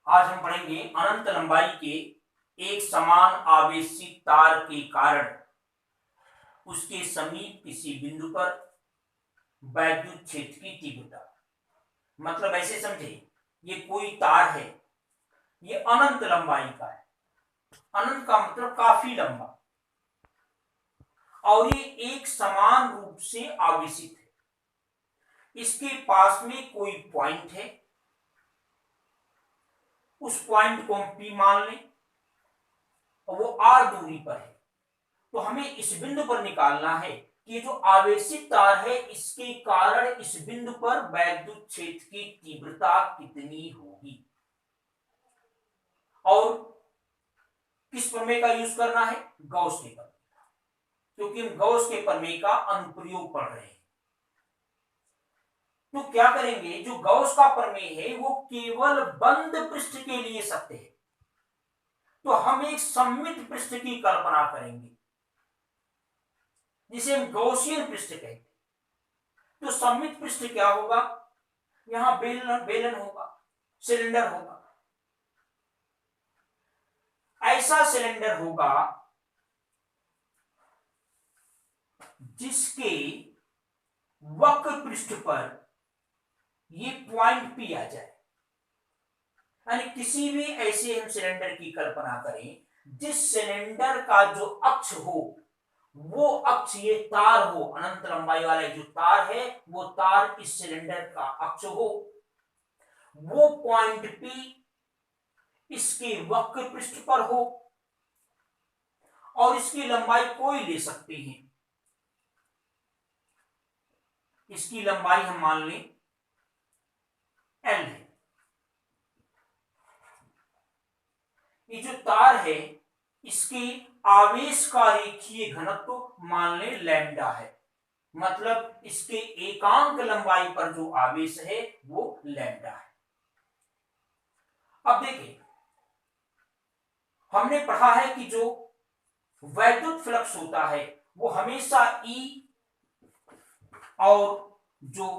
आज हम पढ़ेंगे अनंत लंबाई के एक समान आवेशित तार के कारण उसके समीप किसी बिंदु पर वैद्युत क्षेत्र की तीव्रता। मतलब ऐसे समझे, ये कोई तार है, ये अनंत लंबाई का है। अनंत का मतलब काफी लंबा, और ये एक समान रूप से आवेशित है। इसके पास में कोई पॉइंट है, उस पॉइंट को हम P मान लें और वो R दूरी पर है। तो हमें इस बिंदु पर निकालना है कि जो आवेशित तार है इसके कारण इस बिंदु पर वैद्युत क्षेत्र की तीव्रता कितनी होगी। और किस प्रमेय का यूज करना है? गॉस के प्रमेय का, क्योंकि हम गॉस के प्रमेय का अनुप्रयोग पढ़ रहे हैं। तो क्या करेंगे, जो गॉस का प्रमेय है वो केवल बंद पृष्ठ के लिए सत्य है। तो हम एक सममित पृष्ठ की कल्पना करेंगे जिसे हम गॉसियन पृष्ठ कहते हैं। तो सममित पृष्ठ क्या होगा? यहां बेलन होगा, सिलेंडर होगा। ऐसा सिलेंडर होगा जिसके वक्र पृष्ठ पर ये पॉइंट P आ जाए। यानी किसी भी ऐसे हम सिलेंडर की कल्पना करें जिस सिलेंडर का जो अक्ष हो वो अक्ष ये तार हो, अनंत लंबाई वाला जो तार है वो तार इस सिलेंडर का अक्ष हो। वो पॉइंट P इसके वक्र पृष्ठ पर हो और इसकी लंबाई कोई ले सकते हैं। इसकी लंबाई हम मान लें L है। ये जो तार है इसके आवेश का रेखीय घनत्व मान लें लैम्डा है। मतलब इसके एकांक लंबाई पर जो आवेश है वो लैम्डा है। अब देखिए, हमने पढ़ा है कि जो वैद्युत फ्लक्स होता है वो हमेशा E और जो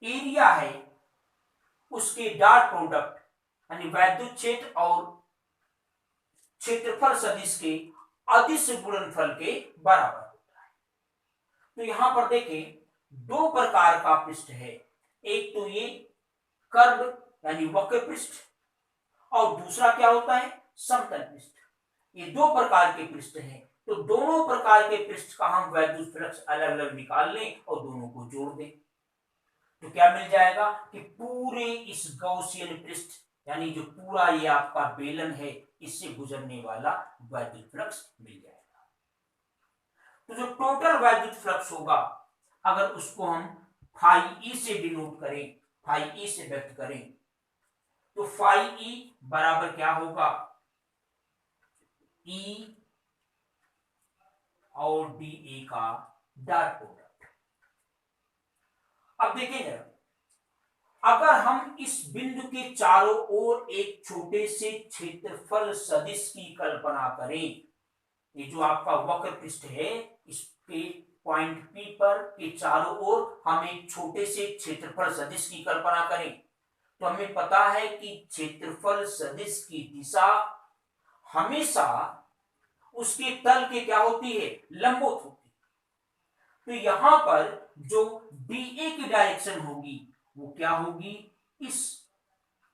एरिया है उसके डॉट प्रोडक्ट यानी वैद्युत क्षेत्र और क्षेत्रफल सदिश के अदिश गुणनफल के बराबर होता है। तो यहां पर देखें, दो प्रकार का पृष्ठ है। एक तो ये कर्व यानी वक्र पृष्ठ, और दूसरा क्या होता है? समतल पृष्ठ। ये दो प्रकार के पृष्ठ हैं। तो दोनों प्रकार के पृष्ठ का हम वैद्युत फ्लक्स अलग अलग निकाल लें और दोनों को जोड़ दें तो क्या मिल जाएगा कि पूरे इस गॉसियन पृष्ठ यानी जो पूरा ये आपका बेलन है इससे गुजरने वाला वैद्युत फ्लक्स मिल जाएगा। तो जो टोटल वैद्युत फ्लक्स होगा, अगर उसको हम फाई ई से डिनोट करें, फाई ई से व्यक्त करें, तो फाई ई बराबर क्या होगा? ई और डी ए का डॉट प्रोडक्ट। अब देखिए जरा, अगर हम इस बिंदु के चारों ओर एक छोटे से क्षेत्रफल सदिश की कल्पना करें, ये जो आपका वक्र पृष्ठ है इसके पॉइंट P पर के चारों ओर हम एक छोटे से क्षेत्रफल सदिश की कल्पना करें, तो हमें पता है कि क्षेत्रफल सदिश की दिशा हमेशा उसके तल के क्या होती है? लंबवत होती है। तो यहां पर जो DA की डायरेक्शन होगी वो क्या होगी? इस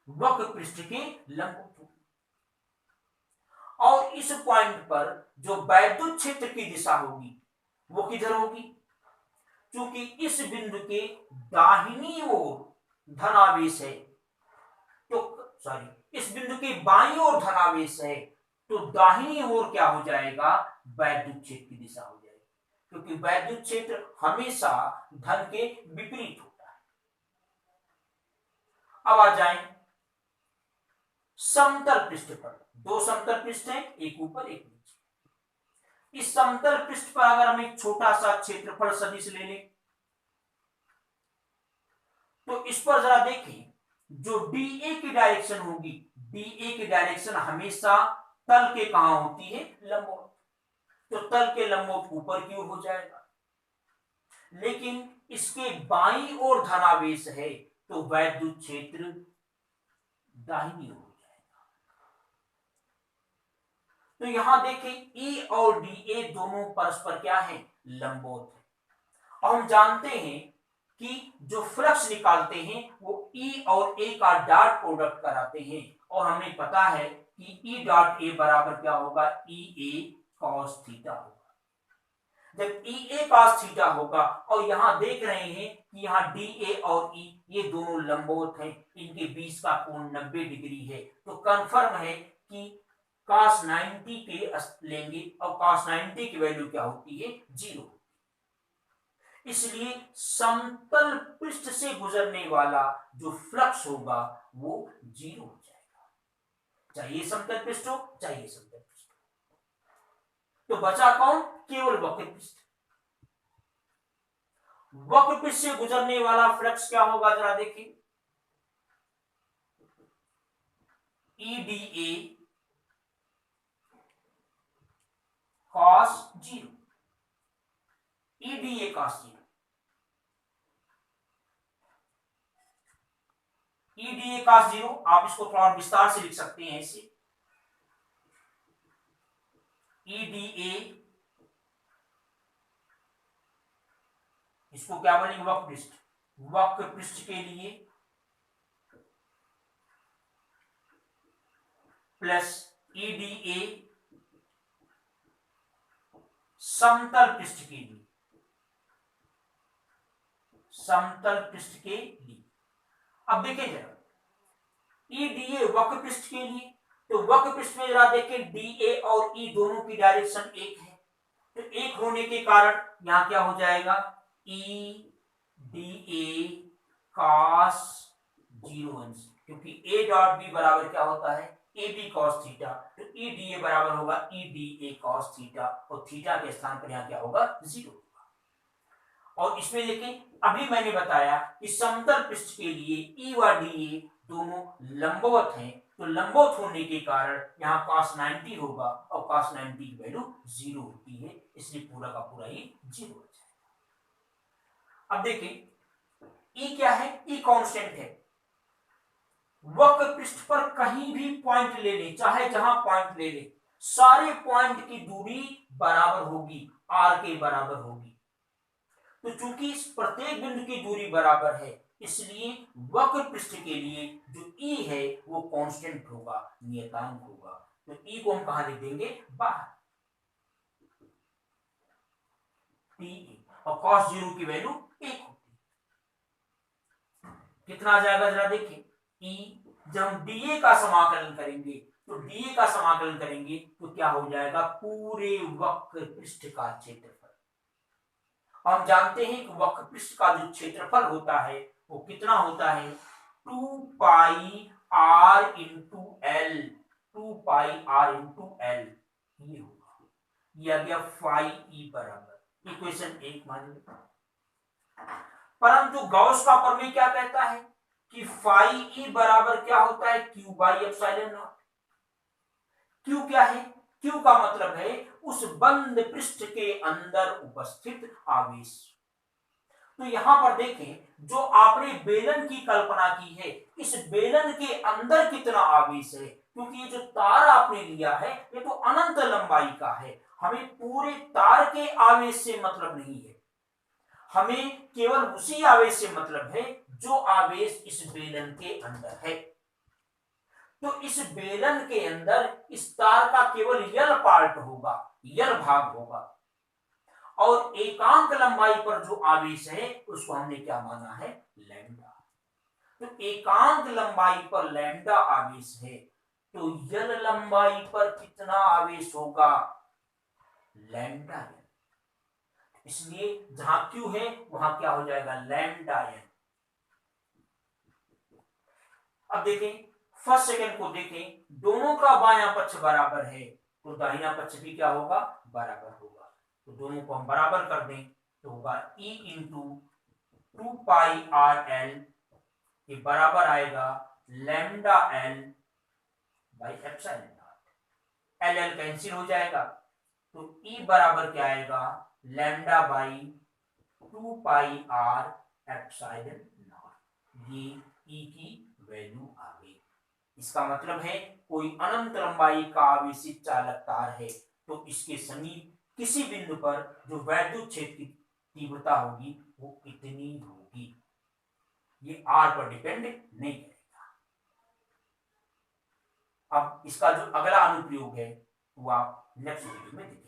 वक्र पृष्ठ के लंबवत होगी। और इस पॉइंट पर जो वैद्युत क्षेत्र की दिशा होगी वो किधर होगी? क्योंकि इस बिंदु के दाहिनी ओर धनावेश है, तो इस बिंदु के बाईं ओर धनावेश है, तो दाहिनी ओर क्या हो जाएगा? वैद्युत क्षेत्र की दिशा हो जाएगी, क्योंकि वैद्युत क्षेत्र हमेशा धन के विपरीत होता है। अब आ जाएं समतल पृष्ठ पर। दो समतल पृष्ठ हैं, एक ऊपर एक नीचे। इस समतल पृष्ठ पर अगर हम एक छोटा सा क्षेत्रफल सदिश ले लें तो इस पर जरा देखें, जो DA की डायरेक्शन होगी, DA की डायरेक्शन हमेशा तल के कहां होती है? लंबवत। तो तल के लंबवत ऊपर की ओर हो जाएगा। लेकिन इसके बाईं ओर धनावेश है तो वैद्युत क्षेत्र दाहिनी ओर हो जाएगा। तो यहां देखें E और DA दोनों परस्पर क्या है, लंबवत है। और हम जानते हैं कि जो फ्लक्स निकालते हैं वो E और A का डॉट प्रोडक्ट कराते हैं, और हमें पता है कि E डॉट A बराबर क्या होगा, EA cos थीटा होगा। जब EA cos थीटा होगा, और यहां देख रहे हैं कि यहाँ DA और E ये दोनों लंबवत हैं, इनके बीच का कोण 90 डिग्री है, तो कंफर्म है कि cos 90 के लेंगे, और cos 90 की वैल्यू क्या होती है, 0। इसलिए समतल पृष्ठ से गुजरने वाला जो फ्लक्स होगा वो 0 हो जाएगा, चाहे समतल पृष्ठ हो चाहे समतल पृष्ठ हो। तो बचा कौन, केवल वक्र पृष्ठ। वक्र पृष्ठ से गुजरने वाला फ्लक्स क्या होगा, जरा देखिए, EDA cos 0, EDA cos 0, EDA cos 0, आप इसको थोड़ा विस्तार से लिख सकते हैं ऐसे, EDA, इसको क्या बनेगा, वक्र पृष्ठ, वक्र पृष्ठ के लिए प्लस EDA समतल पृष्ठ के लिए, समतल पृष्ठ के लिए। अब देखिए जरा, EDA वक्र पृष्ठ के लिए, तो वक्र पृष्ठ में जरा देखें DA और E दोनों की डायरेक्शन एक है, तो एक होने के कारण यहां क्या हो जाएगा, EDA cos 0, क्योंकि A डॉट B बराबर क्या होता है, AB cos थीटा, तो EDA बराबर होगा EDA cos थीटा, और थीटा के स्थान पर यहां क्या होगा, 0 होगा। और इसमें देखें, अभी मैंने बताया कि समतल पृष्ठ के लिए E व DA दोनों लंबवत हैं, तो लंबवत होने के कारण यहाँ cos 90 होगा, और cos 90 की वैल्यू 0 होती है, इसलिए पूरा का पूरा ही 0 हो जाएगा। अब देखिए E क्या है, E कांस्टेंट है, वक्र पृष्ठ पर कहीं भी पॉइंट ले ले, चाहे जहां पॉइंट ले ले, सारे पॉइंट की दूरी बराबर होगी, R के बराबर होगी। तो चूंकि इस प्रत्येक बिंदु की दूरी बराबर है, इसलिए वक्र पृष्ठ के लिए जो E है वो कांस्टेंट होगा, नियतांक होगा। तो E को हम कहां लिख देंगे, बाहर, टी, और cos 0 की वैल्यू 1 होती है। कितना आ जाएगा, जरा देखिए, E जब हम DA का समाकलन करेंगे, तो DA का समाकलन करेंगे तो क्या हो जाएगा, पूरे वक्र पृष्ठ का क्षेत्रफल। हम जानते हैं कि वक्र पृष्ठ का जो क्षेत्रफल होता है वो कितना होता है, 2 पाई R इंटू एल, 2 पाई R इंटू एल, ये होगा, ये आ गया फाई E बराबर, इक्वेशन 1 मान लो। परंतु गॉस का प्रमेय क्या कहता है कि फाई E बराबर क्या होता है, Q by epsilon not. Q क्या है, Q का मतलब है उस बंद पृष्ठ के अंदर उपस्थित आवेश। तो यहां पर देखें, जो आपने बेलन की कल्पना की है, इस बेलन के अंदर कितना आवेश है, क्योंकि ये जो तार आपने लिया है ये तो अनंत लंबाई का है, हमें पूरे तार के आवेश से मतलब नहीं है, हमें केवल उसी आवेश से मतलब है जो आवेश इस बेलन के अंदर है। तो इस बेलन के अंदर इस तार का केवल यल पार्ट होगा, यल भाग होगा, और एकांक लंबाई पर जो आवेश है उसको हमने क्या माना है, लैम्डा। तो एकांक लंबाई पर लैम्डा आवेश है, तो यल लंबाई पर कितना आवेश होगा, लैम्डा एन। इसलिए जहां Q है वहां क्या हो जाएगा, लैम्डा एन। अब देखें, फर्स्ट सेकंड को देखें, दोनों का बायां पक्ष बराबर है, तो दाहिना पक्ष भी क्या होगा, बराबर होगा। तो दोनों को हम बराबर कर दें तो होगा E इंटू 2 पाई R L, ये बराबर आएगा lambda L by epsilon not, L L cancel हो जाएगा, तो E बराबर क्या आएगा, lambda by 2 pi R epsilon not, ये E की वैल्यू आ गई। इसका मतलब है कोई अनंत लंबाई का आवेशित चालक तार है तो इसके समीप किसी बिंदु पर जो वैद्युत क्षेत्र की तीव्रता होगी वो इतनी होगी। ये आर पर डिपेंड नहीं करेगा। अब इसका जो अगला अनुप्रयोग है वो आप नेक्स्ट वीडियो में देखेंगे।